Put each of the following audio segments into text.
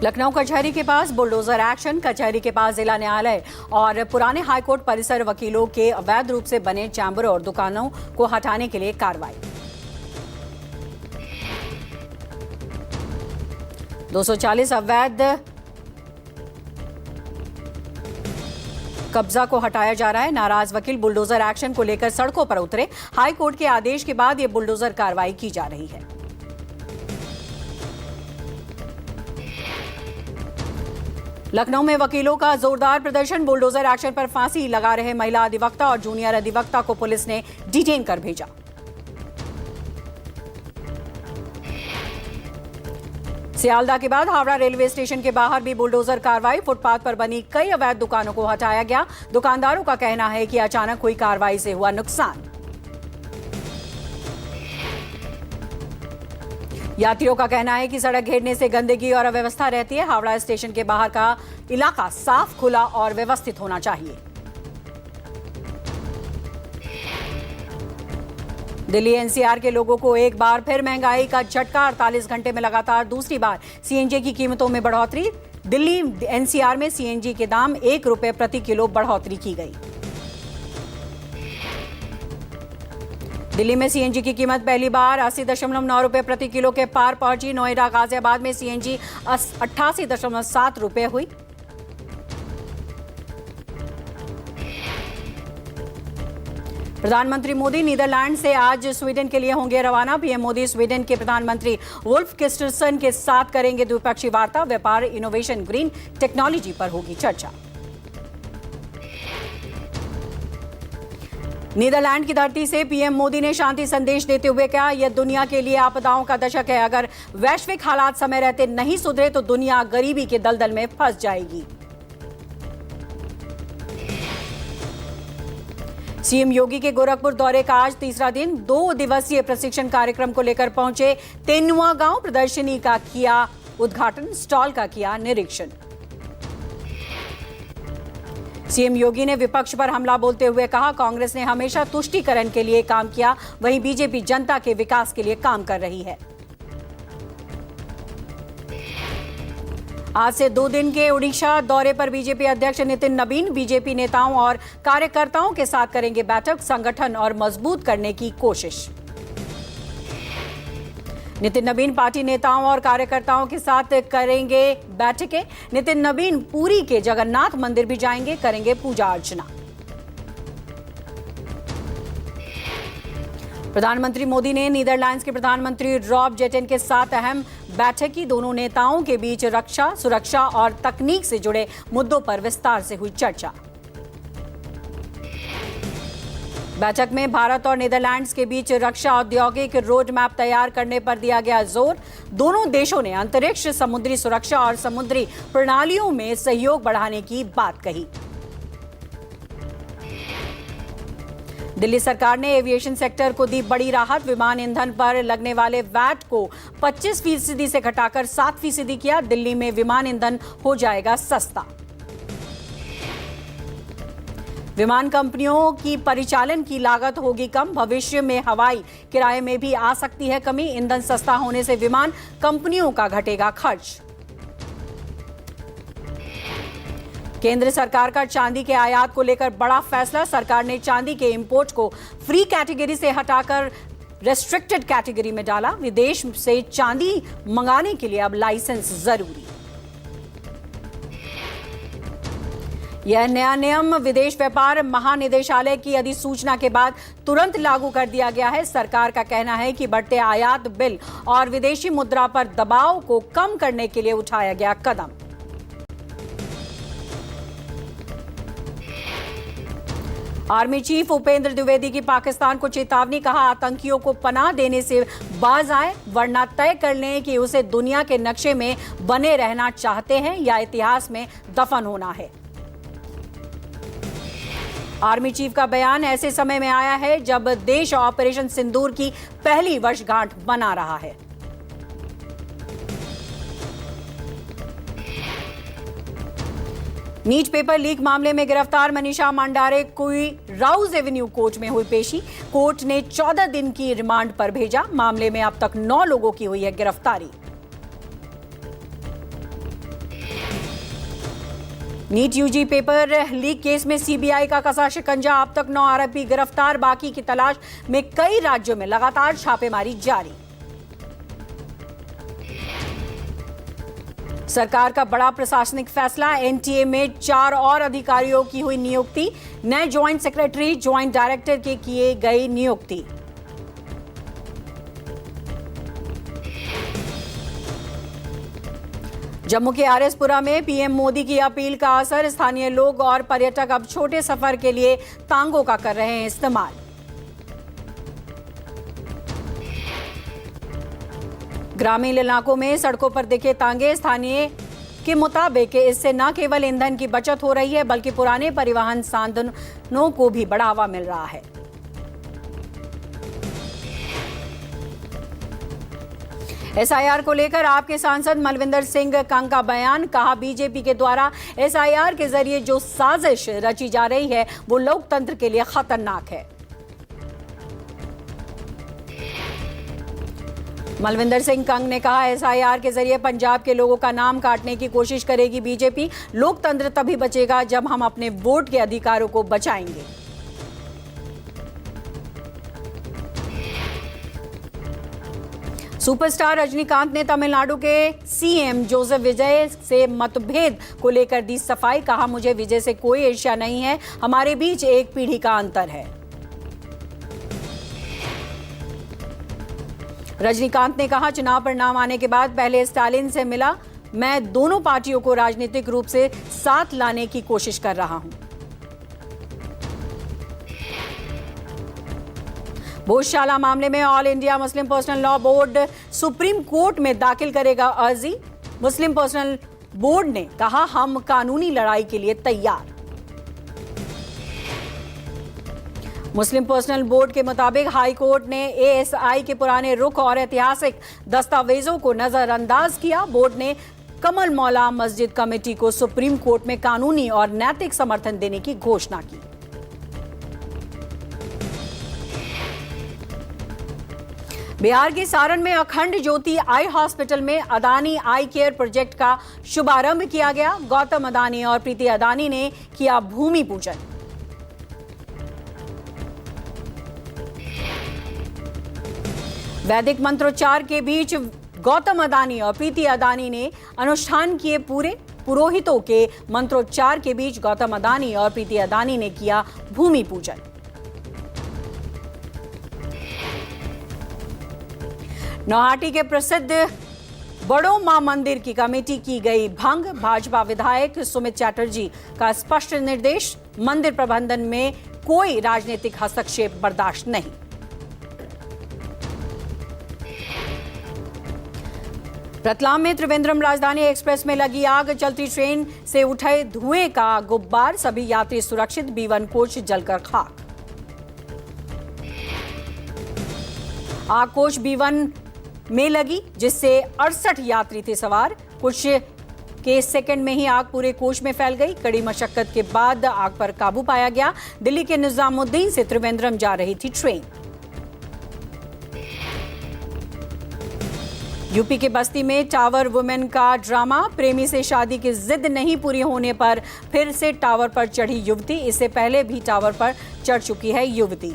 लखनऊ कचहरी के पास bulldozer action. कचहरी के पास जिला न्यायालय और पुराने हाईकोर्ट परिसर वकीलों के अवैध रूप से बने चैम्बर और दुकानों को हटाने के लिए कार्रवाई। 240 अवैध कब्जा को हटाया जा रहा है। नाराज वकील बुलडोजर एक्शन को लेकर सड़कों पर उतरे। हाईकोर्ट के आदेश के बाद ये बुलडोजर कार्रवाई की जा रही है। लखनऊ में वकीलों का जोरदार प्रदर्शन। बुलडोजर एक्शन पर फांसी लगा रहे महिला अधिवक्ता और जूनियर अधिवक्ता को पुलिस ने डिटेन कर भेजा। सियालदह के बाद हावड़ा रेलवे स्टेशन के बाहर भी बुलडोजर कार्रवाई। फुटपाथ पर बनी कई अवैध दुकानों को हटाया गया। दुकानदारों का कहना है कि अचानक हुई कार्रवाई से हुआ नुकसान। यात्रियों का कहना है कि सड़क घेरने से गंदगी और अव्यवस्था रहती है। हावड़ा स्टेशन के बाहर का इलाका साफ, खुला और व्यवस्थित होना चाहिए। दिल्ली एनसीआर के लोगों को एक बार फिर महंगाई का झटका। 48 घंटे में लगातार दूसरी बार सीएनजी की कीमतों में बढ़ोतरी। दिल्ली एनसीआर में सीएनजी के दाम 1 रुपए प्रति किलो बढ़ोतरी की गई। दिल्ली में सीएनजी की कीमत पहली बार 80.9 रुपए प्रति किलो के पार पहुंची। नोएडा, गाजियाबाद में सीएनजी 88.7 रुपए हुई। प्रधानमंत्री मोदी नीदरलैंड से आज स्वीडन के लिए होंगे रवाना। पीएम मोदी स्वीडन के प्रधानमंत्री वुल्फ क्रिस्टरसन के साथ करेंगे द्विपक्षीय वार्ता। व्यापार, इनोवेशन, ग्रीन टेक्नोलॉजी पर होगी चर्चा। नीदरलैंड की धरती से पीएम मोदी ने शांति संदेश देते हुए कहा, यह दुनिया के लिए आपदाओं का दशक है। अगर वैश्विक हालात समय रहते नहीं सुधरे तो दुनिया गरीबी के दलदल में फंस जाएगी। सीएम योगी के गोरखपुर दौरे का आज तीसरा दिन। 2 दिवसीय प्रशिक्षण कार्यक्रम को लेकर पहुंचे तेनुआ गांव। प्रदर्शनी का किया उद्घाटन, स्टॉल का किया निरीक्षण। सीएम योगी ने विपक्ष पर हमला बोलते हुए कहा, कांग्रेस ने हमेशा तुष्टीकरण के लिए काम किया, वहीं बीजेपी जनता के विकास के लिए काम कर रही है। आज से 2 दिन के उड़ीसा दौरे पर बीजेपी अध्यक्ष नितिन नबीन बीजेपी नेताओं और कार्यकर्ताओं के साथ करेंगे बैठक। संगठन और मजबूत करने की कोशिश। नितिन नबीन पार्टी नेताओं और कार्यकर्ताओं के साथ करेंगे बैठकें। नितिन नबीन पुरी के जगन्नाथ मंदिर भी जाएंगे, करेंगे पूजा अर्चना। प्रधानमंत्री मोदी ने नीदरलैंड्स के प्रधानमंत्री रॉब जेटन के साथ अहम बैठक की। दोनों नेताओं के बीच रक्षा, सुरक्षा और तकनीक से जुड़े मुद्दों पर विस्तार से हुई चर्चा। बैठक में भारत और नीदरलैंड्स के बीच रक्षा औद्योगिक रोड मैप तैयार करने पर दिया गया जोर। दोनों देशों ने अंतरिक्ष, समुद्री सुरक्षा और समुद्री प्रणालियों में सहयोग बढ़ाने की बात कही। दिल्ली सरकार ने एविएशन सेक्टर को दी बड़ी राहत। विमान ईंधन पर लगने वाले वैट को 25% से घटाकर 7% किया। दिल्ली में विमान ईंधन हो जाएगा सस्ता। विमान कंपनियों की परिचालन की लागत होगी कम। भविष्य में हवाई किराए में भी आ सकती है कमी। ईंधन सस्ता होने से विमान कंपनियों का घटेगा खर्च। केंद्र सरकार का चांदी के आयात को लेकर बड़ा फैसला। सरकार ने चांदी के इंपोर्ट को फ्री कैटेगरी से हटाकर रेस्ट्रिक्टेड कैटेगरी में डाला। विदेश से चांदी मंगाने के लिए अब लाइसेंस जरूरी। यह नया नियम विदेश व्यापार महानिदेशालय की अधिसूचना के बाद तुरंत लागू कर दिया गया है। सरकार का कहना है कि बढ़ते आयात बिल और विदेशी मुद्रा पर दबाव को कम करने के लिए उठाया गया कदम। आर्मी चीफ उपेंद्र द्विवेदी की पाकिस्तान को चेतावनी। कहा, आतंकियों को पनाह देने से बाज आए, वरना तय कर लें कि उसे दुनिया के नक्शे में बने रहना चाहते हैं या इतिहास में दफन होना है। आर्मी चीफ का बयान ऐसे समय में आया है जब देश ऑपरेशन सिंदूर की पहली वर्षगांठ मना रहा है। नीट पेपर लीक मामले में गिरफ्तार मनीषा मंडारे की राउज एवेन्यू कोर्ट में हुई पेशी। कोर्ट ने 14 दिन की रिमांड पर भेजा। मामले में अब तक 9 लोगों की हुई है गिरफ्तारी। NEET UG paper leak case में सीबीआई का कसा शिकंजा, अब तक 9 आरोपी गिरफ्तार, बाकी की तलाश में कई राज्यों में लगातार छापेमारी जारी। सरकार का बड़ा प्रशासनिक फैसला, एनटीए में 4 और अधिकारियों की हुई नियुक्ति, नए ज्वाइंट सेक्रेटरी, ज्वाइंट डायरेक्टर के किए गई नियुक्ति। जम्मू के आरएसपुरा में पीएम मोदी की अपील का असर, स्थानीय लोग और पर्यटक अब छोटे सफर के लिए तांगों का कर रहे हैं इस्तेमाल। ग्रामीण इलाकों में सड़कों पर दिखे तांगे, स्थानीय के मुताबिक इससे न केवल ईंधन की बचत हो रही है बल्कि पुराने परिवहन साधनों को भी बढ़ावा मिल रहा है। एसआईआर को लेकर आपके सांसद मलविंदर सिंह कंग का बयान, कहा बीजेपी के द्वारा एसआईआर के जरिए जो साजिश रची जा रही है वो लोकतंत्र के लिए खतरनाक है। मलविंदर सिंह कंग ने कहा, एसआईआर के जरिए पंजाब के लोगों का नाम काटने की कोशिश करेगी बीजेपी। लोकतंत्र तभी बचेगा जब हम अपने वोट के अधिकारों को बचाएंगे। सुपरस्टार रजनीकांत ने तमिलनाडु के सीएम जोसेफ विजय से मतभेद को लेकर दी सफाई, कहा मुझे विजय से कोई ईर्ष्या नहीं है, हमारे बीच एक पीढ़ी का अंतर है। रजनीकांत ने कहा, चुनाव परिणाम आने के बाद पहले स्टालिन से मिला, मैं दोनों पार्टियों को राजनीतिक रूप से साथ लाने की कोशिश कर रहा हूं। भोजशाला मामले में all India Muslim personal law board supreme court में दाखिल करेगा अर्जी। मुस्लिम पर्सनल बोर्ड ने कहा, हम कानूनी लड़ाई के लिए तैयार। मुस्लिम पर्सनल बोर्ड के मुताबिक हाई कोर्ट ने एएसआई के पुराने रुख और ऐतिहासिक दस्तावेजों को नजरअंदाज किया। बोर्ड ने कमल मौला मस्जिद कमेटी को सुप्रीम कोर्ट में कानूनी और नैतिक समर्थन देने की घोषणा की। बिहार के सारण में अखंड ज्योति आई हॉस्पिटल में अदानी आई केयर प्रोजेक्ट का शुभारंभ किया गया। गौतम अदानी और प्रीति अदानी ने किया भूमि पूजन। वैदिक मंत्रोच्चार के बीच गौतम अदानी और प्रीति अदानी ने अनुष्ठान किए पूरे। पुरोहितों के मंत्रोच्चार के बीच गौतम अदानी और प्रीति अदानी ने किया भूमि पूजन। नौहाटी के प्रसिद्ध बड़ो मां मंदिर की कमेटी की गई भंग। भाजपा विधायक सुमित चैटर्जी का स्पष्ट निर्देश, मंदिर प्रबंधन में कोई राजनीतिक हस्तक्षेप बर्दाश्त नहीं। रतलाम में त्रिवेंद्रम राजधानी एक्सप्रेस में लगी आग, चलती ट्रेन से उठे धुएं का गुब्बार, सभी यात्री सुरक्षित, B1 कोच जलकर खाक। आग कोच B1 में लगी जिससे 68 यात्री थे सवार। कुछ के सेकंड में ही आग पूरे कोच में फैल गई। कड़ी मशक्कत के बाद आग पर काबू पाया गया। दिल्ली के निजामुद्दीन से त्रिवेंद्रम जा रही थी ट्रेन। यूपी के बस्ती में टावर वुमेन का ड्रामा, प्रेमी से शादी की जिद नहीं पूरी होने पर फिर से टावर पर चढ़ी युवती। इससे पहले भी टावर पर चढ़ चुकी है युवती।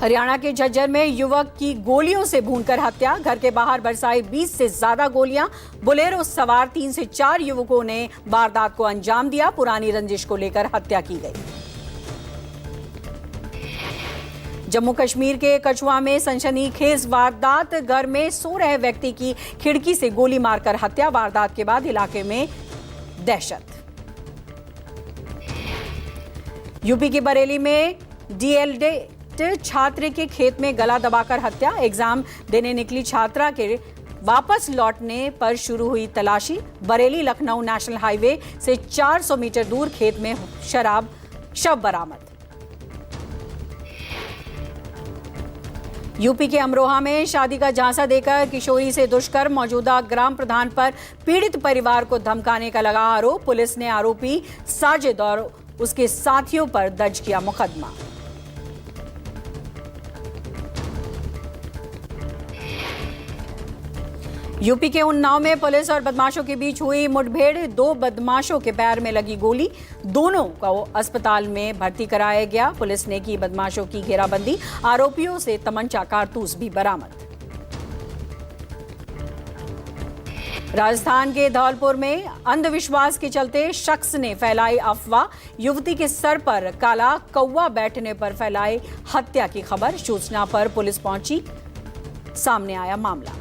हरियाणा के झज्जर में युवक की गोलियों से भूनकर हत्या, घर के बाहर बरसाई 20 से ज्यादा गोलियां। बोलेरो सवार 3 से 4 युवकों ने वारदात को अंजाम दिया। पुरानी रंजिश को लेकर हत्या की गई। जम्मू कश्मीर के कछुआ में सनसनीखेज वारदात, घर में सो रहे व्यक्ति की खिड़की से गोली मारकर हत्या। वारदात के बाद इलाके में दहशत। यूपी के बरेली में डीएलएड छात्र के खेत में गला दबाकर हत्या। एग्जाम देने निकली छात्रा के वापस लौटने पर शुरू हुई तलाशी। बरेली लखनऊ नेशनल हाईवे से 400 मीटर दूर खेत में शव बरामद। यूपी के अमरोहा में शादी का झांसा देकर किशोरी से दुष्कर्म, मौजूदा ग्राम प्रधान पर पीड़ित परिवार को धमकाने का लगा आरोप। पुलिस ने आरोपी साजिद और उसके साथियों पर दर्ज किया मुकदमा। यूपी के उन्नाव में पुलिस और बदमाशों के बीच हुई मुठभेड़। 2 बदमाशों के पैर में लगी गोली, दोनों को अस्पताल में भर्ती कराया गया। पुलिस ने की बदमाशों की घेराबंदी, आरोपियों से तमंचा कारतूस भी बरामद। राजस्थान के धौलपुर में अंधविश्वास के चलते शख्स ने फैलाई अफवाह। युवती के सर पर काला कौवा बैठने पर फैलाई हत्या की खबर। सूचना पर पुलिस पहुंची, सामने आया मामला।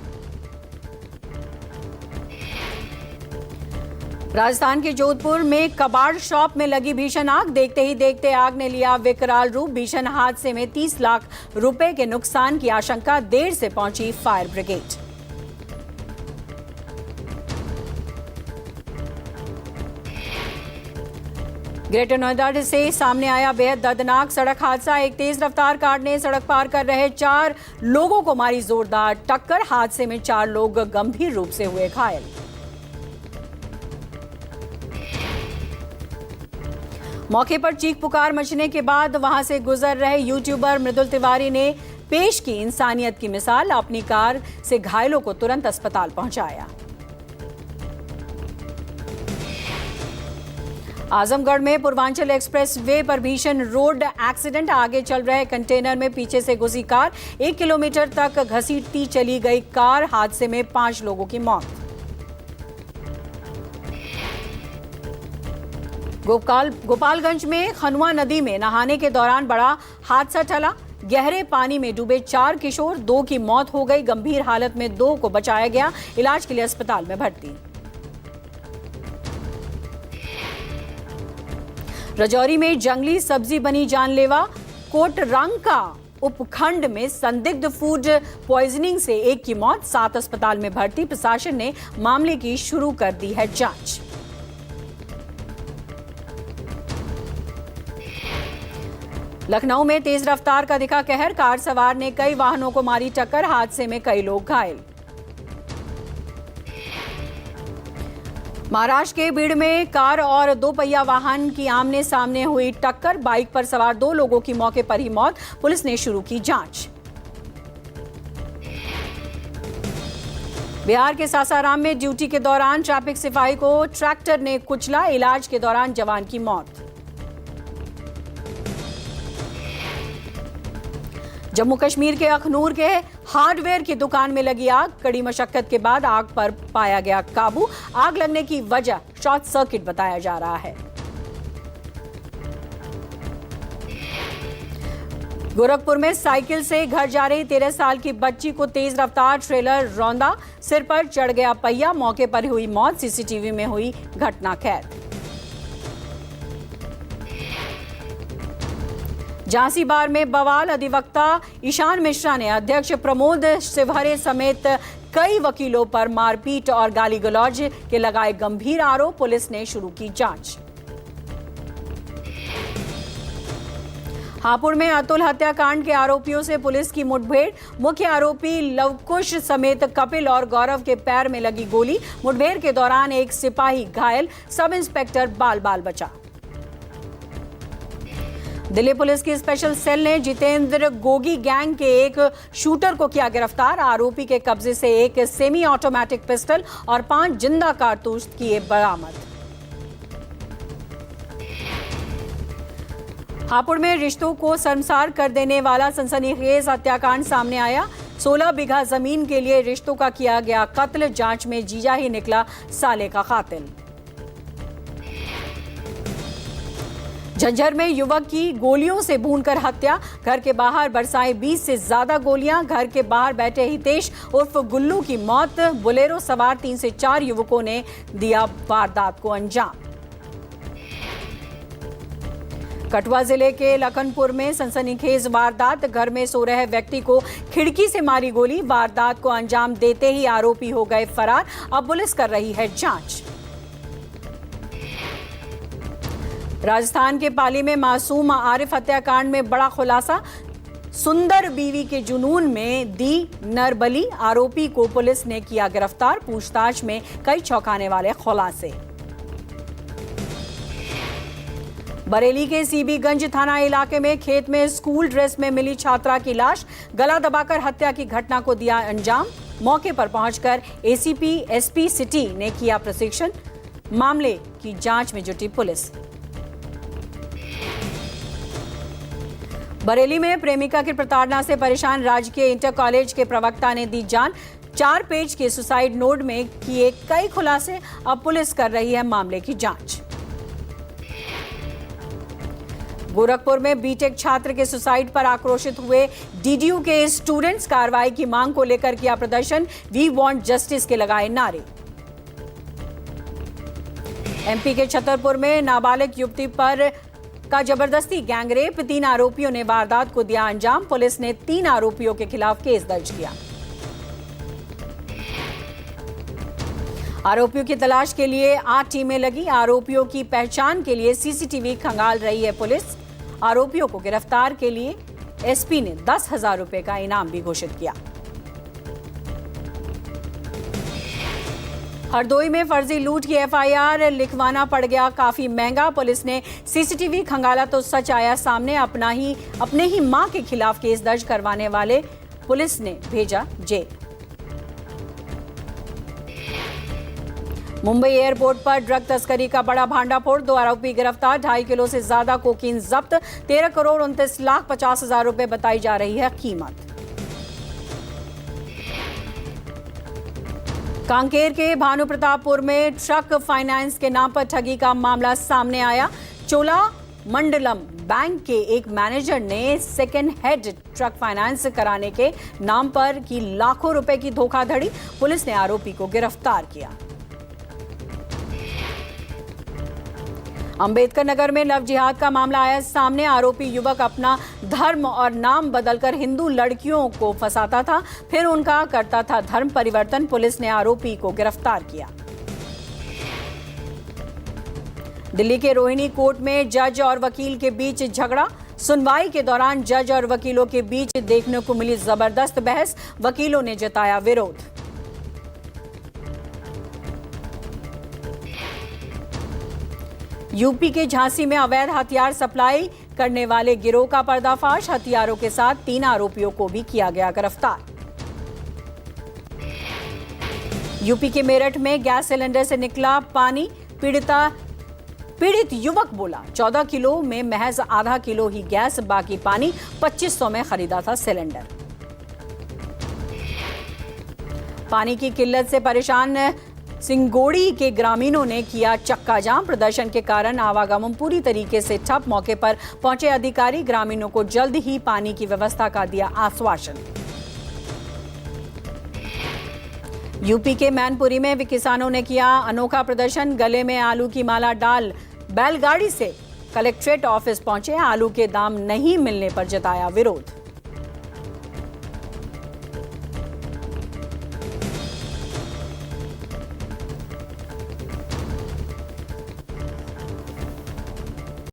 राजस्थान के जोधपुर में कबाड़ शॉप में लगी भीषण आग। देखते ही देखते आग ने लिया विकराल रूप। भीषण हादसे में 30 लाख रुपए के नुकसान की आशंका। देर से पहुंची फायर ब्रिगेड। ग्रेटर नोएडा से सामने आया बेहद दर्दनाक सड़क हादसा। एक तेज रफ्तार कार ने सड़क पार कर रहे 4 लोगों को मारी जोरदार टक्कर। हादसे में 4 लोग गंभीर रूप से हुए घायल। मौके पर चीख पुकार मचने के बाद वहां से गुजर रहे यूट्यूबर मृदुल तिवारी ने पेश की इंसानियत की मिसाल। अपनी कार से घायलों को तुरंत अस्पताल पहुंचाया। आजमगढ़ में पूर्वांचल एक्सप्रेस वे पर भीषण रोड एक्सीडेंट। आगे चल रहे कंटेनर में पीछे से घुसी कार। 1 किलोमीटर तक घसीटती चली गई कार। हादसे में 5 लोगों की मौत। गोपालगंज में खनुआ नदी में नहाने के दौरान बड़ा हादसा टला। गहरे पानी में डूबे 4 किशोर, 2 की मौत हो गई। गंभीर हालत में 2 को बचाया गया, इलाज के लिए अस्पताल में भर्ती। राजौरी में जंगली सब्जी बनी जानलेवा। कोटरंका उपखंड में संदिग्ध फूड पॉइजनिंग से 1 की मौत, 7 अस्पताल में भर्ती। प्रशासन ने मामले की शुरू कर दी है जांच। लखनऊ में तेज रफ्तार का दिखा कहर। कार सवार ने कई वाहनों को मारी टक्कर। हादसे में कई लोग घायल। महाराष्ट्र के बीड़ में कार और 2 पहिया वाहन की आमने सामने हुई टक्कर। बाइक पर सवार 2 लोगों की मौके पर ही मौत। पुलिस ने शुरू की जांच। बिहार के सासाराम में ड्यूटी के दौरान ट्रैफिक सिपाही को ट्रैक्टर ने कुचला। इलाज के दौरान जवान की मौत। जम्मू कश्मीर के अखनूर के हार्डवेयर की दुकान में लगी आग। कड़ी मशक्कत के बाद आग पर पाया गया काबू। आग लगने की वजह शॉर्ट सर्किट बताया जा रहा है। गोरखपुर में साइकिल से घर जा रही 13 साल की बच्ची को तेज रफ्तार ट्रेलर रौंदा। सिर पर चढ़ गया पहिया, मौके पर हुई मौत। सीसीटीवी में हुई घटना कैद। झांसी बार में बवाल। अधिवक्ता ईशान मिश्रा ने अध्यक्ष प्रमोद शिवहरे समेत कई वकीलों पर मारपीट और गाली गलौज के लगाए गंभीर आरोप। पुलिस ने शुरू की जांच। हापुड़ में अतुल हत्याकांड के आरोपियों से पुलिस की मुठभेड़। मुख्य आरोपी लवकुश समेत कपिल और गौरव के पैर में लगी गोली। मुठभेड़ के दौरान एक सिपाही घायल, सब इंस्पेक्टर बाल बाल बचा। दिल्ली पुलिस की स्पेशल सेल ने जितेंद्र गोगी गैंग के एक शूटर को किया गिरफ्तार। आरोपी के कब्जे से एक सेमी ऑटोमेटिक पिस्टल और 5 जिंदा कारतूस किए बरामद। हापुड़ में रिश्तों को शर्मसार कर देने वाला सनसनीखेज हत्याकांड सामने आया। 16 बीघा जमीन के लिए रिश्तों का किया गया कत्ल। जांच में जीजा ही निकला साले का कातिल। झज्जर में युवक की गोलियों से भूनकर हत्या। घर के बाहर बरसाई 20 से ज्यादा गोलियां। घर के बाहर बैठे हितेश उर्फ गुल्लू की मौत। बोलेरो सवार 3 से 4 युवकों ने दिया वारदात को अंजाम। कठुआ जिले के लखनपुर में सनसनीखेज वारदात। घर में सो रहे व्यक्ति को खिड़की से मारी गोली। वारदात को अंजाम देते ही आरोपी हो गए फरार। अब पुलिस कर रही है जांच। राजस्थान के पाली में मासूम आरिफ हत्याकांड में बड़ा खुलासा। सुंदर बीवी के जुनून में दी नरबली। आरोपी को पुलिस ने किया गिरफ्तार। पूछताछ में कई चौंकाने वाले खुलासे। बरेली के सीबीगंज थाना इलाके में खेत में स्कूल ड्रेस में मिली छात्रा की लाश। गला दबाकर हत्या की घटना को दिया अंजाम। मौके पर पहुंचकर एसीपी एसपी सिटी ने किया प्रशिक्षण। मामले की जांच में जुटी पुलिस। बरेली में प्रेमिका की प्रताड़ना से परेशान राजकीय इंटर कॉलेज के प्रवक्ता ने दी जान। 4 पेज के सुसाइड नोट में किए कई खुलासे। अब पुलिस कर रही है मामले की जांच। गोरखपुर में बीटेक छात्र के सुसाइड पर आक्रोशित हुए डीडीयू के स्टूडेंट्स। कार्रवाई की मांग को लेकर किया प्रदर्शन। वी वांट जस्टिस के लगाए नारे। एमपी के छतरपुर में नाबालिग युवती पर का जबरदस्ती गैंगरेप। 3 आरोपियों ने वारदात को दिया अंजाम। पुलिस ने 3 आरोपियों के खिलाफ केस दर्ज किया। आरोपियों की तलाश के लिए 8 टीमें लगी। आरोपियों की पहचान के लिए सीसीटीवी खंगाल रही है पुलिस। आरोपियों को गिरफ्तार के लिए एसपी ने 10,000 रुपए का इनाम भी घोषित किया। हरदोई में फर्जी लूट की एफआईआर लिखवाना पड़ गया काफी महंगा। पुलिस ने सीसीटीवी खंगाला तो सच आया सामने। अपने ही मां के खिलाफ केस दर्ज करवाने वाले पुलिस ने भेजा जेल। मुंबई एयरपोर्ट पर ड्रग तस्करी का बड़ा भांडाफोड़। 2 आरोपी गिरफ्तार। 2.5 किलो से ज्यादा कोकीन जब्त। 13 करोड़ 29,50,000 रुपए बताई जा रही है कीमत। कांकेर के भानु प्रतापपुर में ट्रक फाइनेंस के नाम पर ठगी का मामला सामने आया। चोला मंडलम बैंक के एक मैनेजर ने सेकेंड हेड ट्रक फाइनेंस कराने के नाम पर की लाखों रुपए की धोखाधड़ी। पुलिस ने आरोपी को गिरफ्तार किया। अंबेडकर नगर में लव जिहाद का मामला आया सामने। आरोपी युवक अपना धर्म और नाम बदलकर हिंदू लड़कियों को फंसाता था, फिर उनका करता था धर्म परिवर्तन। पुलिस ने आरोपी को गिरफ्तार किया। दिल्ली के रोहिणी कोर्ट में जज और वकील के बीच झगड़ा। सुनवाई के दौरान जज और वकीलों के बीच देखने को मिली जबरदस्त बहस। वकीलों ने जताया विरोध। यूपी के झांसी में अवैध हथियार सप्लाई करने वाले गिरोह का पर्दाफाश। हथियारों के साथ 3 आरोपियों को भी किया गया गिरफ्तार। यूपी के मेरठ में गैस सिलेंडर से निकला पानी। पीड़ित युवक बोला 14 किलो में महज आधा किलो ही गैस, बाकी पानी। 2500 में खरीदा था सिलेंडर। पानी की किल्लत से परेशान सिंगोड़ी के ग्रामीणों ने किया चक्का जाम। प्रदर्शन के कारण आवागमन पूरी तरीके से ठप। मौके पर पहुंचे अधिकारी ग्रामीणों को जल्द ही पानी की व्यवस्था का दिया आश्वासन। यूपी के मैनपुरी में भी किसानों ने किया अनोखा प्रदर्शन। गले में आलू की माला डाल बैलगाड़ी से कलेक्ट्रेट ऑफिस पहुंचे। आलू के दाम नहीं मिलने पर जताया विरोध।